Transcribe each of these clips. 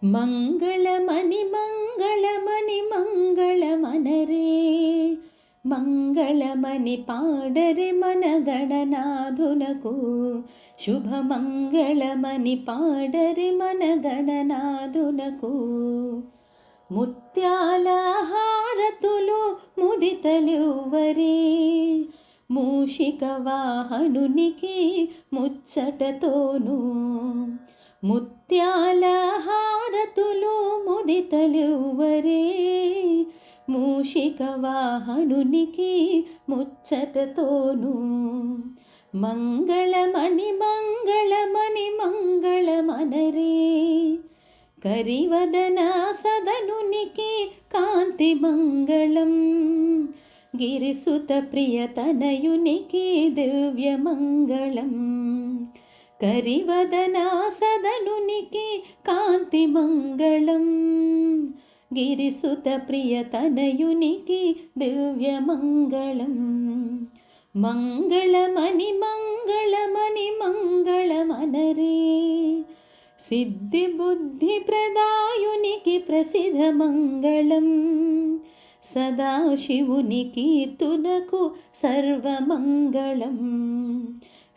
మంగళమని మంగళమని మంగళమనరే, మంగళమని పాడరే మన గణనాథునకు. శుభమంగళమని పాడరే మన గణనాథునకు. ముత్యాల హారతులు ముదితలివ్వరే, మూషిక వాహనునికి ముచ్చటతోను. ముత్యాల హారతులు ముదితలివ్వరే, మూషిక వాహనునికి ముచ్చటతోను. మంగళమని మంగళమని మంగళమనరే, కరివదన సదనునికి కాంతి మంగళం. గిరిసుత ప్రియతనయునికి దివ్యమంగళం. కరివదన సదనునికి కాంతి మంగళం. గిరిసుత ప్రియతనయునికి దివ్యమంగళం. మంగళమని మంగళమని మంగళమనరే, సిద్ధి బుద్ధి ప్రదాయునికి ప్రసిద్ధ మంగళం. సదాశివుని కీర్తునకు సర్వమంగళం.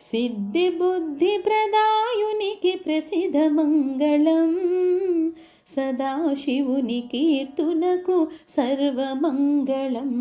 సిద్ధి బుద్ధి ప్రదాయునికి ప్రసిద్ధ మంగళం. సదాశివుని కీర్తునకు సర్వమంగళం.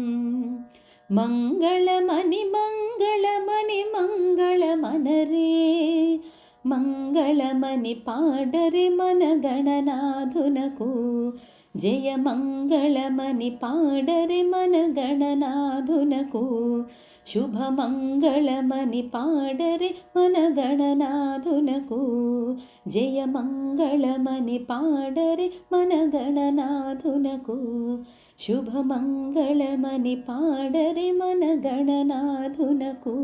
మంగళమని మంగళమని మంగళమనరే, మంగళమని పాడరే మన గణనాథునకు. జయ మంగళమని పాడరే మన గణనాథునకు. శుభమంగళమని పాడరే మన గణనాథునకు. జయ మంగళమని పాడరే మన గణనాథునకు. శుభమంగళమని పాడరే మన గణనాథునకు.